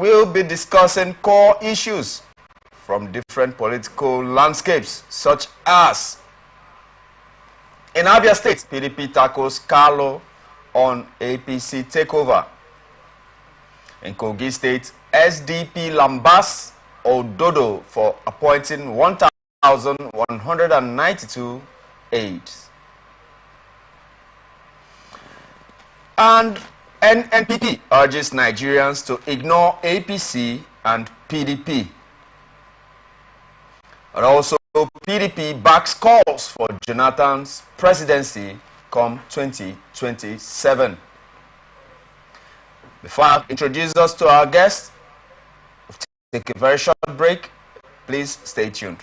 we'll be discussing core issues from different political landscapes, such as in Abia State, PDP tackles Carlo on APC takeover. In Kogi State, SDP lambas Ododo for appointing 1,192 aides. And NNPP urges Nigerians to ignore APC and PDP. And also, PDP backs calls for Jonathan's presidency come 2027. Before I introduce us to our guest, we'll take a very short break. Please stay tuned.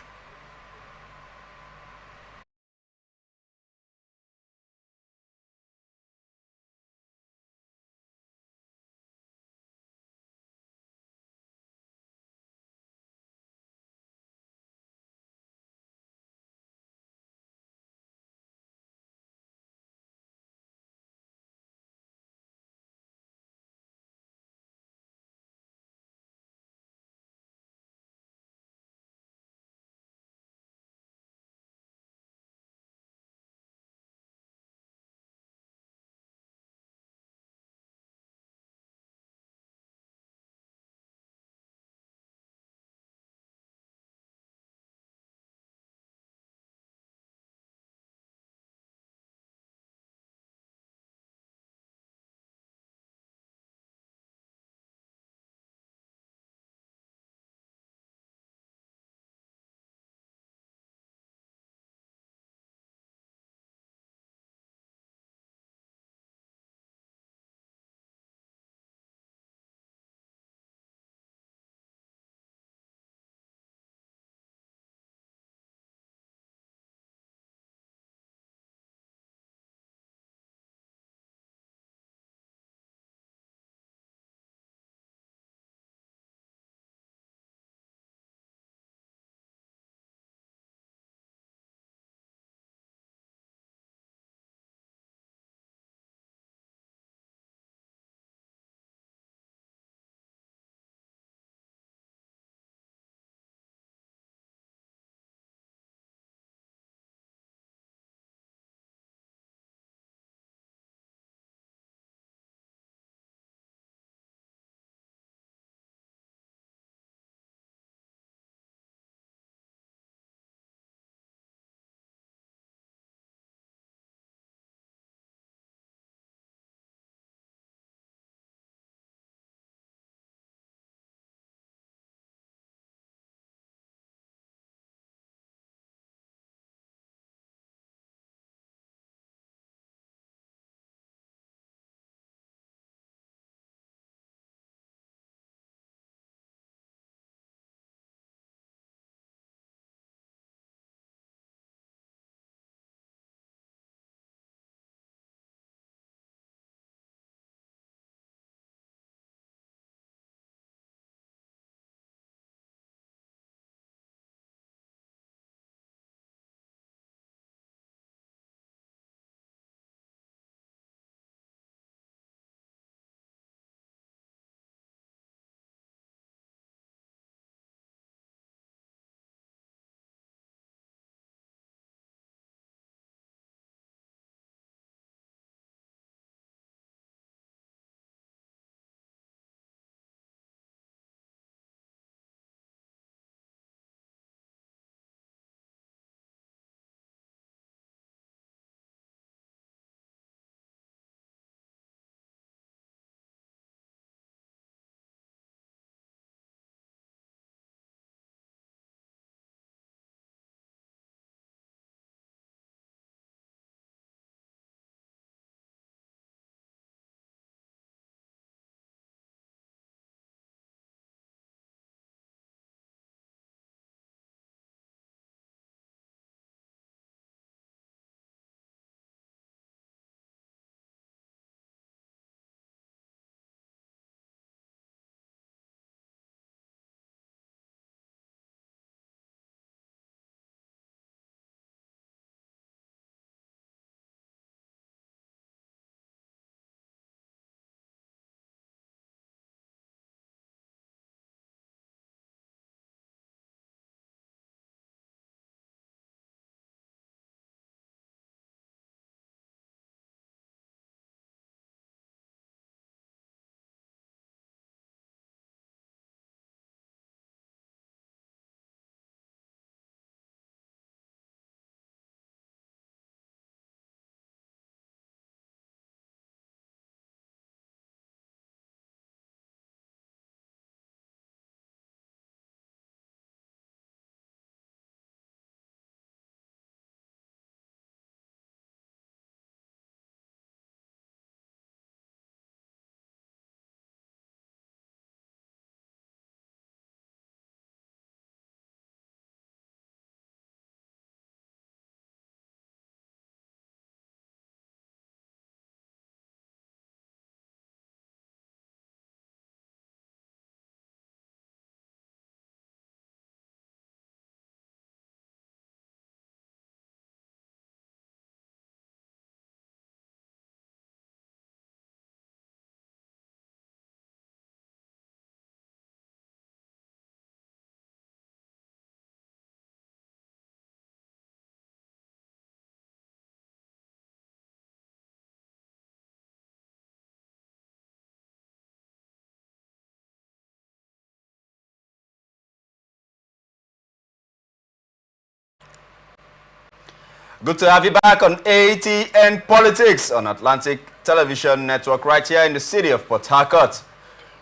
Good to have you back on ATN Politics on Atlantic Television Network right here in the city of Port Harcourt.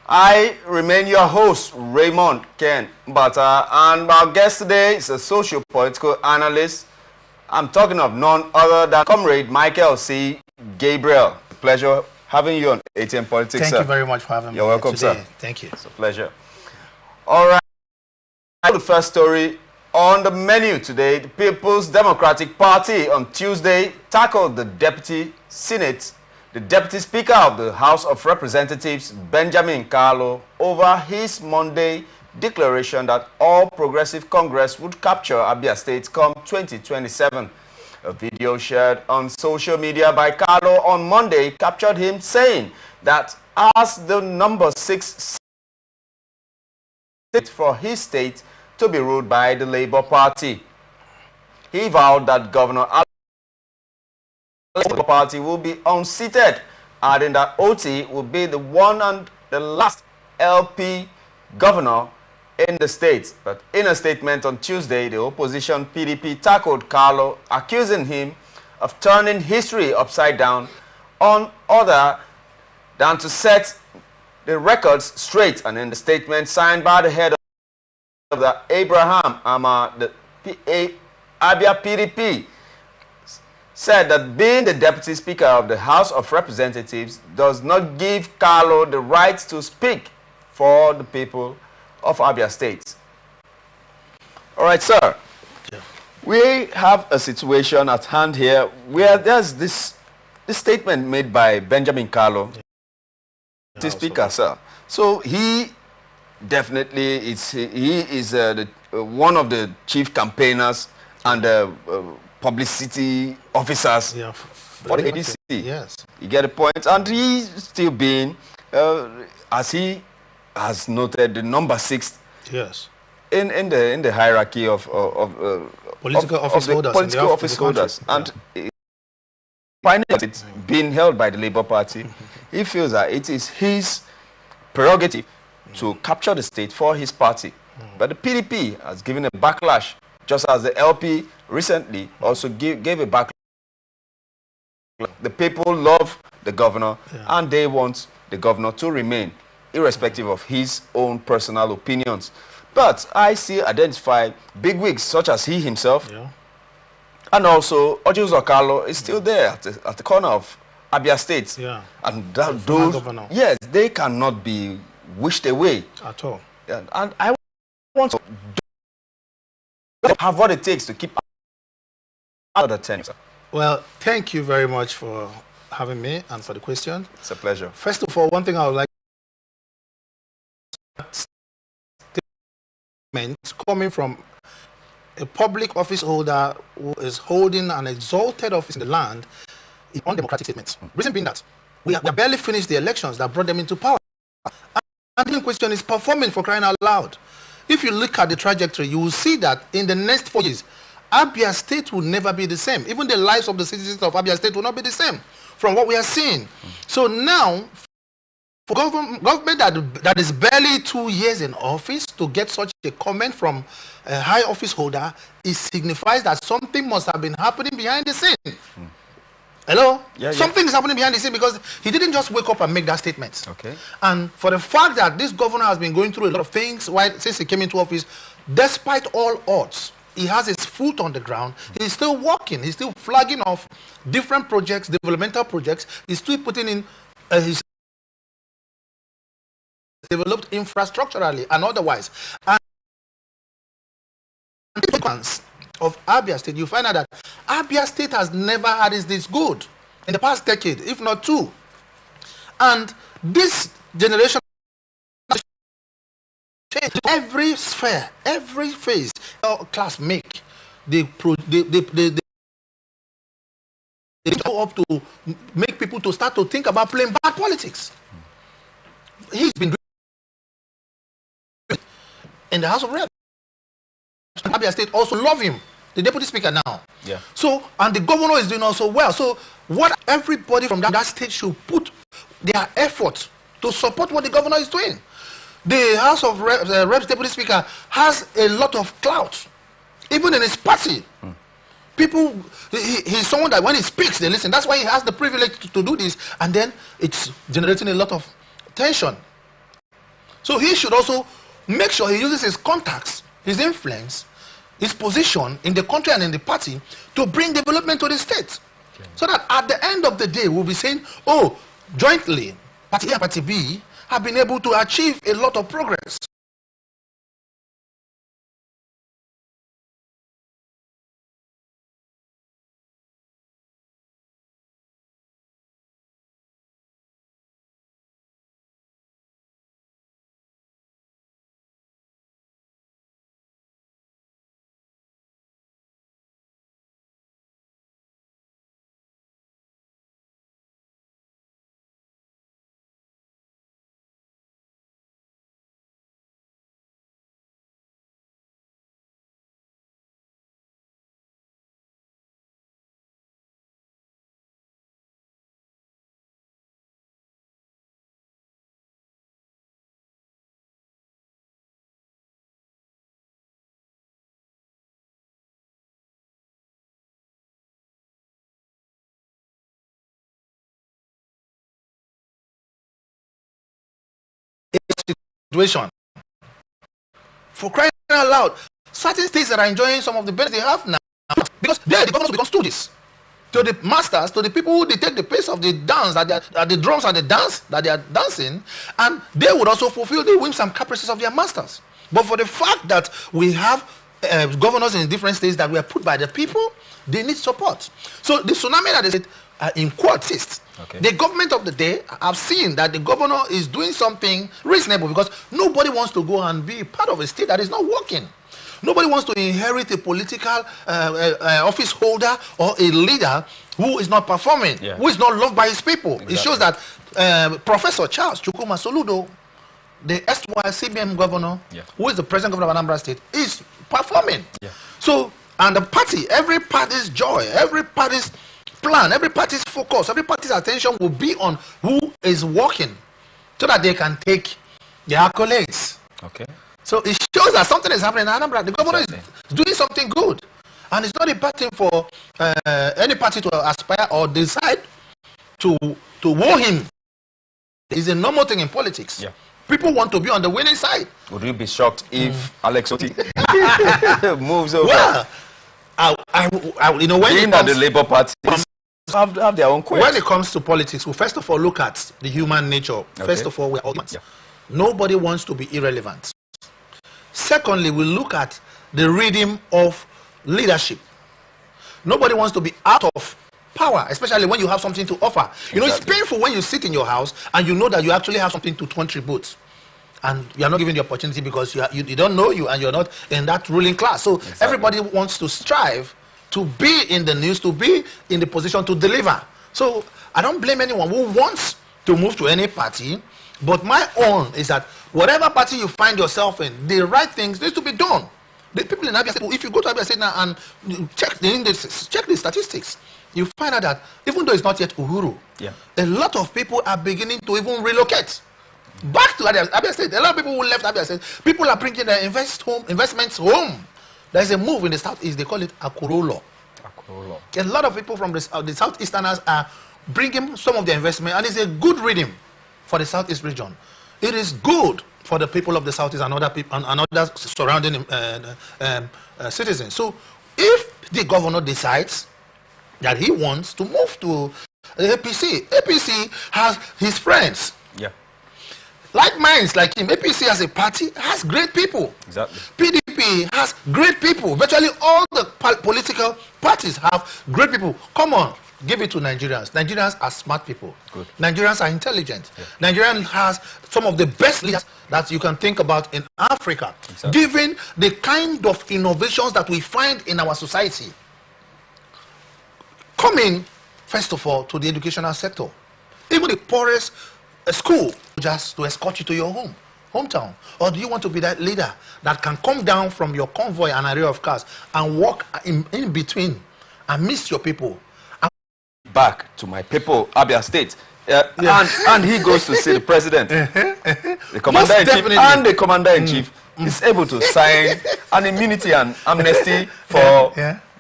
I remain your host, Raymond Ken Mbata, and our guest today is a socio-political analyst. I'm talking of none other than Comrade Michael C. Gabriel. Pleasure having you on ATN Politics, Thank sir. you very much for having me. You're welcome, today. sir. Thank you. It's a pleasure. All right. The first story on the menu today, the People's Democratic Party on Tuesday tackled the Deputy Speaker of the House of Representatives, Benjamin Kalu, over his Monday declaration that all Progressive Congress would capture Abia State come 2027. A video shared on social media by Kalu on Monday captured him saying that as the number 6 state for his state to be ruled by the Labour Party. He vowed that Governor Labour Party will be unseated, adding that OT will be the one and the last LP governor in the state. But in a statement on Tuesday, the opposition PDP tackled Kalu, accusing him of turning history upside down on other than to set the records straight. And in the statement signed by the head of the Abraham Ama, the Abia PDP, said that being the Deputy Speaker of the House of Representatives does not give Kalu the right to speak for the people of Abia State. All right, sir. Yeah. We have a situation at hand here where there's this statement made by Benjamin Kalu, the Speaker, sir. So he definitely is one of the chief campaigners and publicity officers for the ADC. Yes, you get the point. And he's still being, as he has noted, the number 6. Yes. In the hierarchy of political office holders. And finding that it's being held by the Labour Party, he feels that it is his prerogative to capture the state for his party. But the PDP has given a backlash, just as the LP recently also gave a backlash. The people love the governor and they want the governor to remain, irrespective of his own personal opinions. But I still identify bigwigs such as he himself, and also Ojuzo Kalu is still there at the corner of Abia State. And those, yes, they cannot be wished away at all. And I want to have what it takes to keep out of the 10. Well, thank you very much for having me and for the question. It's a pleasure. First of all, one thing I would like coming from a public office holder who is holding an exalted office in the land is undemocratic statements. Reason being that we are barely finished the elections that brought them into power. And the question is performing, for crying out loud. If you look at the trajectory, you will see that in the next 4 years, Abia State will never be the same. Even the lives of the citizens of Abia State will not be the same from what we are seeing. So now, for government that is barely 2 years in office to get such a comment from a high office holder, it signifies that something must have been happening behind the scene. Hello? Something is happening behind the scene, because he didn't just wake up and make that statement. Okay. And for the fact that this governor has been going through a lot of things since he came into office, despite all odds, he has his foot on the ground. He's still working. He's still flagging off different projects, developmental projects. He's still putting in his developed infrastructurally and otherwise. And of Abia State, you find out that Abia State has never had this good in the past decade, if not 2. And this generation, every sphere, every phase, class make, they go up to make people to start to think about playing bad politics. He's been doing in the House of Reps. Abia State also love him, the Deputy Speaker now. So, and the governor is doing also well. So, what everybody from that state should put their effort to support what the governor is doing. The House of Reps Deputy Speaker has a lot of clout, even in his party. People, he's someone that when he speaks, they listen. That's why he has the privilege to do this. And then it's generating a lot of tension. So he should also make sure he uses his contacts, his influence, his position in the country and in the party to bring development to the state. Okay. So that at the end of the day, we'll be saying, oh, jointly, Party A and Party B have been able to achieve a lot of progress. Situation. For crying out loud, certain states that are enjoying some of the benefits they have now, because they, the governors, become stooges to the masters, to the people who dictate the pace of the dance, that the drums and the dance that they are dancing, and they would also fulfill the whims and caprices of their masters. But for the fact that we have governors in different states that were put by the people, they need support. So the tsunami that they said in quotes is, okay, the government of the day have seen that the governor is doing something reasonable, because nobody wants to go and be part of a state that is not working. Nobody wants to inherit a political office holder or a leader who is not performing, who is not loved by his people. Exactly. It shows that Professor Charles Chukwuma Soludo, the erstwhile CBM governor, who is the present governor of Anambra State, is performing. So, and the party, every party's joy, every party's plan, every party's focus, every party's attention will be on who is working, so that they can take the accolades. Okay. So it shows that something is happening in Anambra. The governor is doing something good, and it's not a bad thing for any party to aspire or decide to woo him. It's a normal thing in politics. People want to be on the winning side. Would you be shocked if Alex Oti moves over? Well, you know, when being that the Labour Party have their own quest. When it comes to politics, we first of all look at the human nature. Okay. First of all, we're all humans. Nobody wants to be irrelevant. Secondly, we look at the rhythm of leadership. Nobody wants to be out of power, especially when you have something to offer. You know, it's painful when you sit in your house and you know that you actually have something to contribute, and you are not given the opportunity because you don't know you, and you're not in that ruling class. So everybody wants to strive to be in the news, to be in the position to deliver. So I don't blame anyone who wants to move to any party, but my own is that whatever party you find yourself in, the right things need to be done. The people in Abia State, if you go to Abia State now and check the indices, check the statistics, you find out that even though it's not yet Uhuru, a lot of people are beginning to even relocate back to Abia State. A lot of people who left Abia State, people are bringing their investments home. There's a move in the southeast, they call it Akurolo. A lot of people from the southeasterners are bringing some of their investment, and it's a good rhythm for the southeast region. It is good for the people of the southeast and other people and other surrounding citizens. So if the governor decides that he wants to move to APC, APC has his friends. Like minds like him. APC as a party has great people. PDP has great people. Virtually all the political parties have great people. Come on, give it to Nigerians. Nigerians are smart people. Nigerians are intelligent. Nigerians has some of the best leaders that you can think about in Africa. Given the kind of innovations that we find in our society. Coming, first of all, to the educational sector. Even the poorest school just to escort you to your hometown. Or do you want to be that leader that can come down from your convoy and array of cars and walk in between and miss your people? Back to my people, Abia State. And he goes to see the president. The commander-in-chief and the commander-in-chief is able to sign an immunity and amnesty for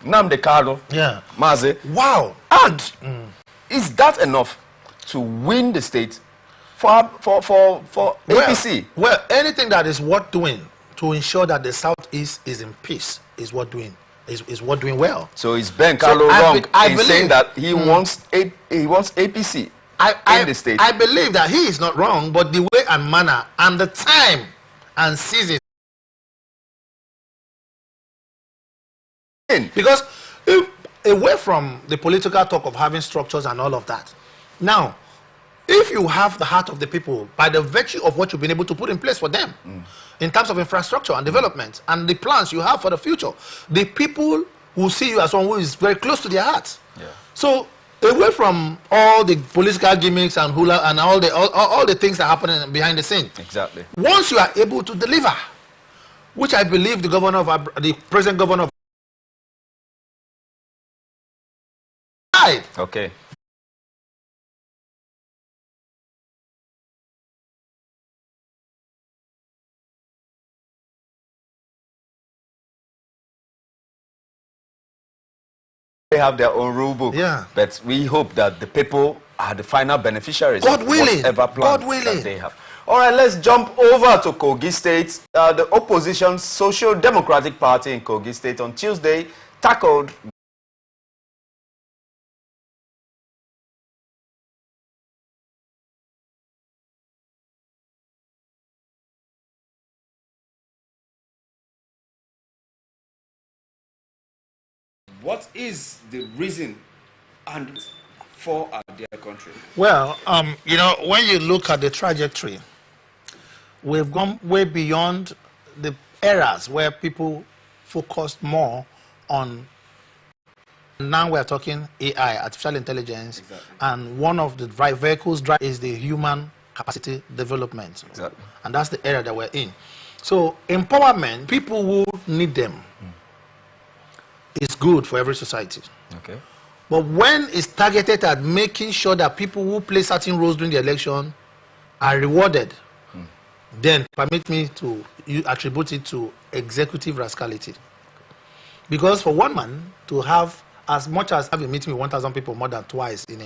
Nnamdi Kanu, Yeah. Mazi. Wow. And is that enough to win the state for APC? Well, anything that is worth doing to ensure that the Southeast is in peace is worth doing. Is worth doing well. So is Ben Carlo wrong in saying that he wants APC in the state? I believe that he is not wrong, but the way and manner and the time and season. Because away from the political talk of having structures and all of that, now, if you have the heart of the people by the virtue of what you've been able to put in place for them in terms of infrastructure and development and the plans you have for the future, the people will see you as someone who is very close to their hearts. Yeah. So away from all the political gimmicks and hula and all the things that are happening behind the scene, Exactly. once you are able to deliver, which I believe the present governor of Okay. They have their own rule book. Yeah. But we hope that the people are the final beneficiaries God of willing. whatever plan God willing. that they have. All right, let's jump over to Kogi State. The opposition Social Democratic Party in Kogi State on Tuesday tackled what is the reason and for their country? Well, you know, when you look at the trajectory, we've gone way beyond the eras where people focused more on. Now we're talking AI, artificial intelligence, and one of the vehicles is the human capacity development. Exactly. And that's the era that we're in. So empowerment, people who need them, is good for every society. Okay. But when it's targeted at making sure that people who play certain roles during the election are rewarded, then permit me to attribute it to executive rascality. Because for one man to have as much as having a meeting with 1,000 people more than twice in a